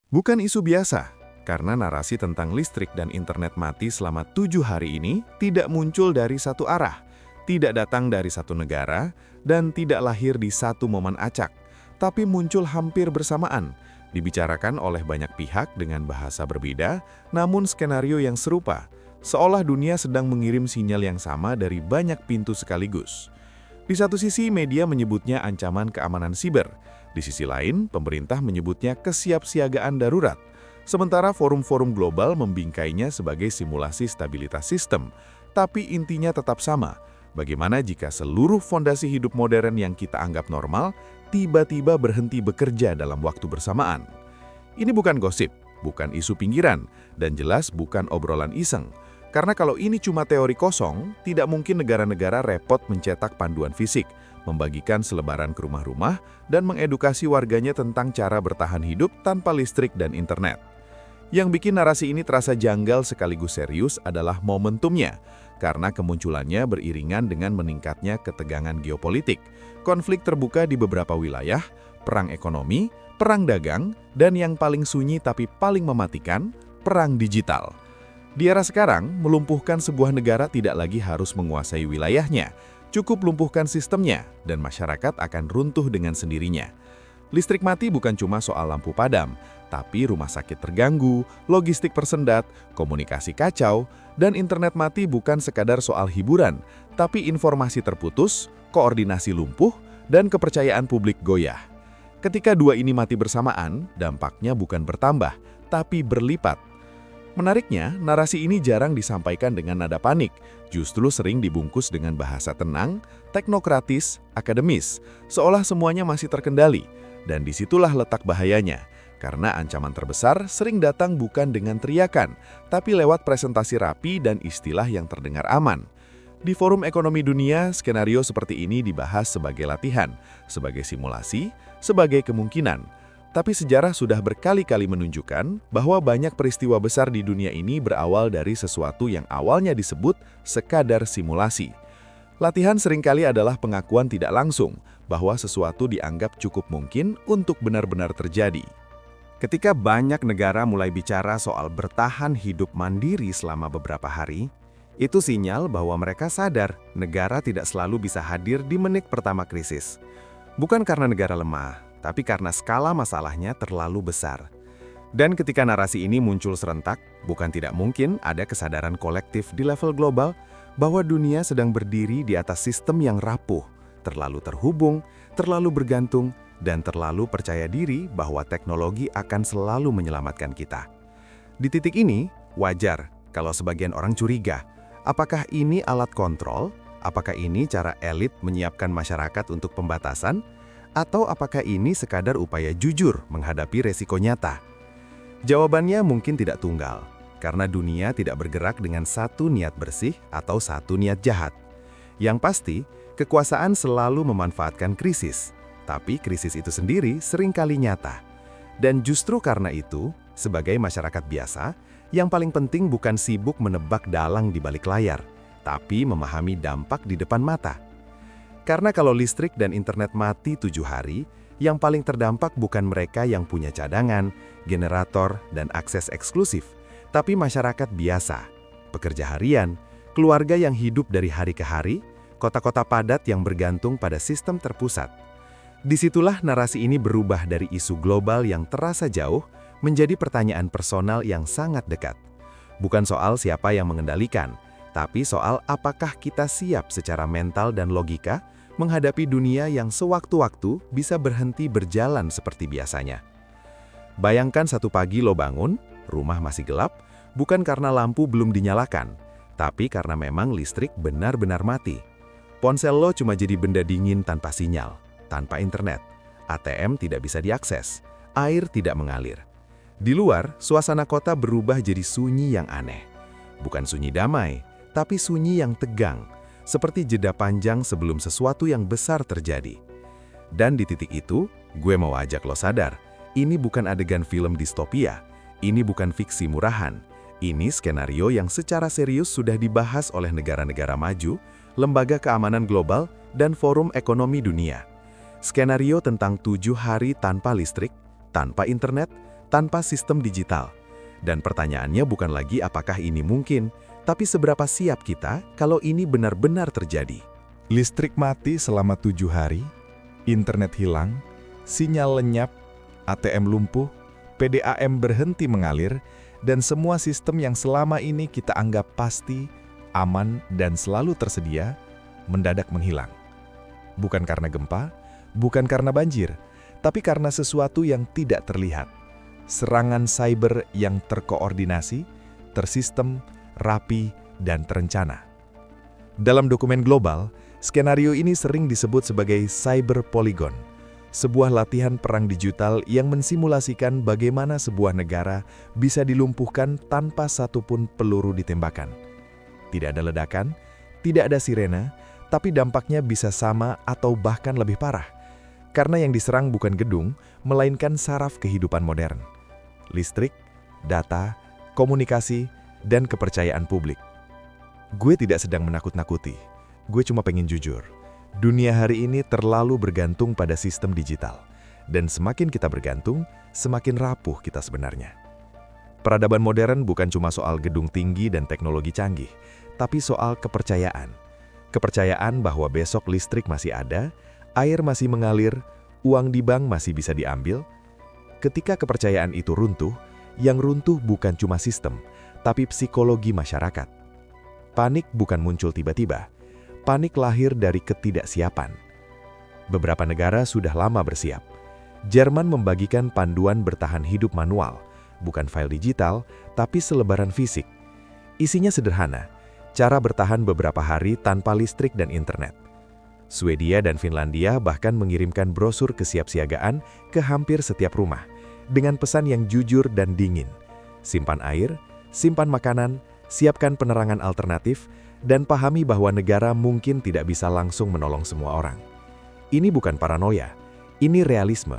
Bukan isu biasa, karena narasi tentang listrik dan internet mati selama 7 hari ini tidak muncul dari satu arah, tidak datang dari satu negara, dan tidak lahir di satu momen acak, tapi muncul hampir bersamaan, dibicarakan oleh banyak pihak dengan bahasa berbeda, namun skenario yang serupa, seolah dunia sedang mengirim sinyal yang sama dari banyak pintu sekaligus. Di satu sisi, media menyebutnya ancaman keamanan siber. Di sisi lain, pemerintah menyebutnya kesiapsiagaan darurat. Sementara forum-forum global membingkainya sebagai simulasi stabilitas sistem. Tapi intinya tetap sama. Bagaimana jika seluruh fondasi hidup modern yang kita anggap normal, tiba-tiba berhenti bekerja dalam waktu bersamaan? Ini bukan gosip, bukan isu pinggiran, dan jelas bukan obrolan iseng. Karena kalau ini cuma teori kosong, tidak mungkin negara-negara repot mencetak panduan fisik, membagikan selebaran ke rumah-rumah, dan mengedukasi warganya tentang cara bertahan hidup tanpa listrik dan internet. Yang bikin narasi ini terasa janggal sekaligus serius adalah momentumnya, karena kemunculannya beriringan dengan meningkatnya ketegangan geopolitik, konflik terbuka di beberapa wilayah, perang ekonomi, perang dagang, dan yang paling sunyi tapi paling mematikan, perang digital. Di era sekarang, melumpuhkan sebuah negara tidak lagi harus menguasai wilayahnya, cukup lumpuhkan sistemnya, dan masyarakat akan runtuh dengan sendirinya. Listrik mati bukan cuma soal lampu padam, tapi rumah sakit terganggu, logistik tersendat, komunikasi kacau, dan internet mati bukan sekadar soal hiburan, tapi informasi terputus, koordinasi lumpuh, dan kepercayaan publik goyah. Ketika dua ini mati bersamaan, dampaknya bukan bertambah, tapi berlipat. Menariknya, narasi ini jarang disampaikan dengan nada panik, justru sering dibungkus dengan bahasa tenang, teknokratis, akademis, seolah semuanya masih terkendali. Dan disitulah letak bahayanya, karena ancaman terbesar sering datang bukan dengan teriakan, tapi lewat presentasi rapi dan istilah yang terdengar aman. Di Forum Ekonomi Dunia, skenario seperti ini dibahas sebagai latihan, sebagai simulasi, sebagai kemungkinan. Tapi sejarah sudah berkali-kali menunjukkan bahwa banyak peristiwa besar di dunia ini berawal dari sesuatu yang awalnya disebut sekadar simulasi. Latihan seringkali adalah pengakuan tidak langsung bahwa sesuatu dianggap cukup mungkin untuk benar-benar terjadi. Ketika banyak negara mulai bicara soal bertahan hidup mandiri selama beberapa hari, itu sinyal bahwa mereka sadar negara tidak selalu bisa hadir di menit pertama krisis. Bukan karena negara lemah, tapi karena skala masalahnya terlalu besar. Dan ketika narasi ini muncul serentak, bukan tidak mungkin ada kesadaran kolektif di level global bahwa dunia sedang berdiri di atas sistem yang rapuh, terlalu terhubung, terlalu bergantung, dan terlalu percaya diri bahwa teknologi akan selalu menyelamatkan kita. Di titik ini, wajar kalau sebagian orang curiga, apakah ini alat kontrol? Apakah ini cara elit menyiapkan masyarakat untuk pembatasan? Atau apakah ini sekadar upaya jujur menghadapi resiko nyata? Jawabannya mungkin tidak tunggal, karena dunia tidak bergerak dengan satu niat bersih atau satu niat jahat. Yang pasti, kekuasaan selalu memanfaatkan krisis, tapi krisis itu sendiri seringkali nyata. Dan justru karena itu, sebagai masyarakat biasa, yang paling penting bukan sibuk menebak dalang di balik layar, tapi memahami dampak di depan mata. Karena kalau listrik dan internet mati 7 hari, yang paling terdampak bukan mereka yang punya cadangan, generator, dan akses eksklusif, tapi masyarakat biasa, pekerja harian, keluarga yang hidup dari hari ke hari, kota-kota padat yang bergantung pada sistem terpusat. Disitulah narasi ini berubah dari isu global yang terasa jauh menjadi pertanyaan personal yang sangat dekat. Bukan soal siapa yang mengendalikan, tapi soal apakah kita siap secara mental dan logika menghadapi dunia yang sewaktu-waktu bisa berhenti berjalan seperti biasanya. Bayangkan satu pagi lo bangun, rumah masih gelap, bukan karena lampu belum dinyalakan, tapi karena memang listrik benar-benar mati. Ponsel lo cuma jadi benda dingin tanpa sinyal, tanpa internet. ATM tidak bisa diakses, air tidak mengalir. Di luar, suasana kota berubah jadi sunyi yang aneh. Bukan sunyi damai, tapi sunyi yang tegang, seperti jeda panjang sebelum sesuatu yang besar terjadi. Dan di titik itu, gue mau ajak lo sadar, ini bukan adegan film distopia, ini bukan fiksi murahan, ini skenario yang secara serius sudah dibahas oleh negara-negara maju, lembaga keamanan global, dan forum ekonomi dunia. Skenario tentang 7 hari tanpa listrik, tanpa internet, tanpa sistem digital. Dan pertanyaannya bukan lagi apakah ini mungkin, tapi seberapa siap kita kalau ini benar-benar terjadi. Listrik mati selama 7 hari, internet hilang, sinyal lenyap, ATM lumpuh, PDAM berhenti mengalir, dan semua sistem yang selama ini kita anggap pasti, aman, dan selalu tersedia, mendadak menghilang. Bukan karena gempa, bukan karena banjir, tapi karena sesuatu yang tidak terlihat. Serangan cyber yang terkoordinasi, tersistem, rapi, dan terencana. Dalam dokumen global, skenario ini sering disebut sebagai cyber polygon, sebuah latihan perang digital yang mensimulasikan bagaimana sebuah negara bisa dilumpuhkan tanpa satupun peluru ditembakkan. Tidak ada ledakan, tidak ada sirena, tapi dampaknya bisa sama atau bahkan lebih parah. Karena yang diserang bukan gedung, melainkan saraf kehidupan modern. Listrik, data, komunikasi, dan kepercayaan publik. Gue tidak sedang menakut-nakuti, gue cuma pengen jujur. Dunia hari ini terlalu bergantung pada sistem digital. Dan semakin kita bergantung, semakin rapuh kita sebenarnya. Peradaban modern bukan cuma soal gedung tinggi dan teknologi canggih, tapi soal kepercayaan. Kepercayaan bahwa besok listrik masih ada, air masih mengalir, uang di bank masih bisa diambil. Ketika kepercayaan itu runtuh, yang runtuh bukan cuma sistem, tapi psikologi masyarakat. Panik bukan muncul tiba-tiba. Panik lahir dari ketidaksiapan. Beberapa negara sudah lama bersiap. Jerman membagikan panduan bertahan hidup manual, bukan file digital, tapi selebaran fisik. Isinya sederhana, cara bertahan beberapa hari tanpa listrik dan internet. Swedia dan Finlandia bahkan mengirimkan brosur kesiapsiagaan ke hampir setiap rumah, dengan pesan yang jujur dan dingin. Simpan air, simpan makanan, siapkan penerangan alternatif, dan pahami bahwa negara mungkin tidak bisa langsung menolong semua orang. Ini bukan paranoia, ini realisme.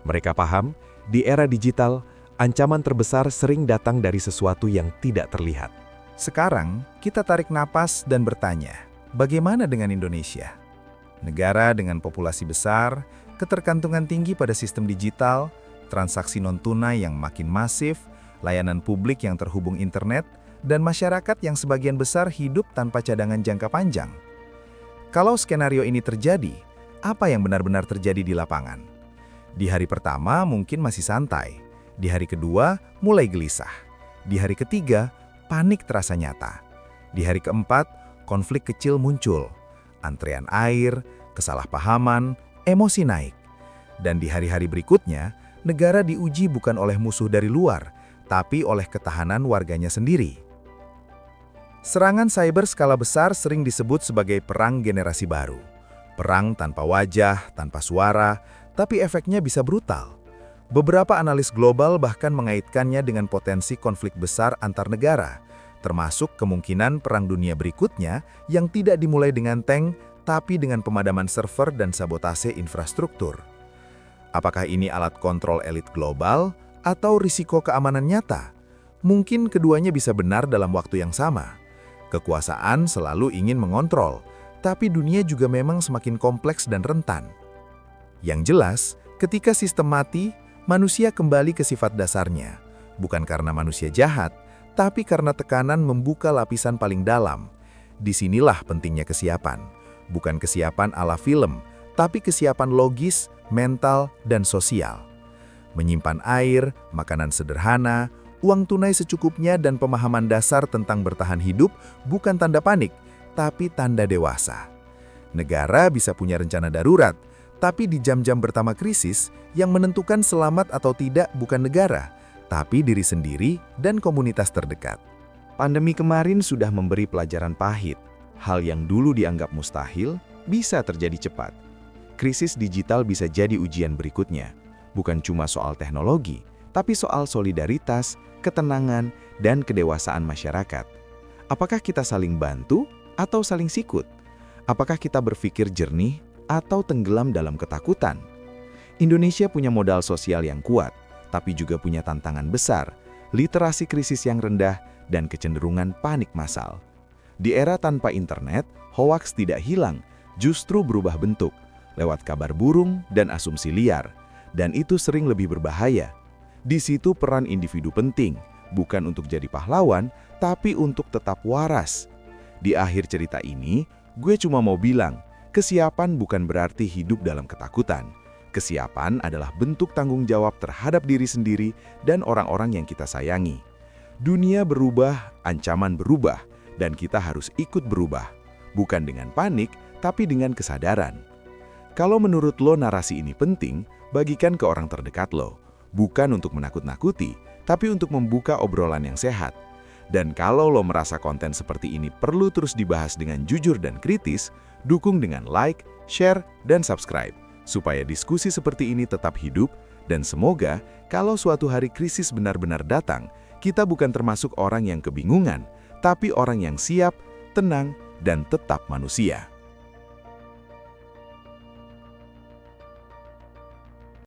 Mereka paham, di era digital, ancaman terbesar sering datang dari sesuatu yang tidak terlihat. Sekarang, kita tarik napas dan bertanya, bagaimana dengan Indonesia? Negara dengan populasi besar, ketergantungan tinggi pada sistem digital, transaksi non-tunai yang makin masif, layanan publik yang terhubung internet, dan masyarakat yang sebagian besar hidup tanpa cadangan jangka panjang. Kalau skenario ini terjadi, apa yang benar-benar terjadi di lapangan? Di hari pertama mungkin masih santai, di hari kedua mulai gelisah, di hari ketiga panik terasa nyata, di hari keempat konflik kecil muncul, antrean air, kesalahpahaman, emosi naik. Dan di hari-hari berikutnya, negara diuji bukan oleh musuh dari luar, tapi oleh ketahanan warganya sendiri. Serangan cyber skala besar sering disebut sebagai perang generasi baru. Perang tanpa wajah, tanpa suara, tapi efeknya bisa brutal. Beberapa analis global bahkan mengaitkannya dengan potensi konflik besar antar negara, termasuk kemungkinan perang dunia berikutnya yang tidak dimulai dengan tank, tapi dengan pemadaman server dan sabotase infrastruktur. Apakah ini alat kontrol elit global atau risiko keamanan nyata? Mungkin keduanya bisa benar dalam waktu yang sama. Kekuasaan selalu ingin mengontrol, tapi dunia juga memang semakin kompleks dan rentan. Yang jelas, ketika sistem mati, manusia kembali ke sifat dasarnya, bukan karena manusia jahat, tapi karena tekanan membuka lapisan paling dalam. Disinilah pentingnya kesiapan, bukan kesiapan ala film, tapi kesiapan logis, mental, dan sosial. Menyimpan air, makanan sederhana, uang tunai secukupnya, dan pemahaman dasar tentang bertahan hidup bukan tanda panik, tapi tanda dewasa. Negara bisa punya rencana darurat, tapi di jam-jam pertama krisis, yang menentukan selamat atau tidak bukan negara, tapi diri sendiri dan komunitas terdekat. Pandemi kemarin sudah memberi pelajaran pahit. Hal yang dulu dianggap mustahil bisa terjadi cepat. Krisis digital bisa jadi ujian berikutnya. Bukan cuma soal teknologi, tapi soal solidaritas, ketenangan, dan kedewasaan masyarakat. Apakah kita saling bantu atau saling sikut? Apakah kita berpikir jernih atau tenggelam dalam ketakutan? Indonesia punya modal sosial yang kuat, tapi juga punya tantangan besar, literasi krisis yang rendah, dan kecenderungan panik massal. Di era tanpa internet, hoaks tidak hilang, justru berubah bentuk, lewat kabar burung dan asumsi liar, dan itu sering lebih berbahaya. Di situ peran individu penting, bukan untuk jadi pahlawan, tapi untuk tetap waras. Di akhir cerita ini, gue cuma mau bilang, kesiapan bukan berarti hidup dalam ketakutan. Kesiapan adalah bentuk tanggung jawab terhadap diri sendiri dan orang-orang yang kita sayangi. Dunia berubah, ancaman berubah, dan kita harus ikut berubah. Bukan dengan panik, tapi dengan kesadaran. Kalau menurut lo narasi ini penting, bagikan ke orang terdekat lo. Bukan untuk menakut-nakuti, tapi untuk membuka obrolan yang sehat. Dan kalau lo merasa konten seperti ini perlu terus dibahas dengan jujur dan kritis, dukung dengan like, share, dan subscribe, supaya diskusi seperti ini tetap hidup, dan semoga kalau suatu hari krisis benar-benar datang, kita bukan termasuk orang yang kebingungan, tapi orang yang siap, tenang, dan tetap manusia.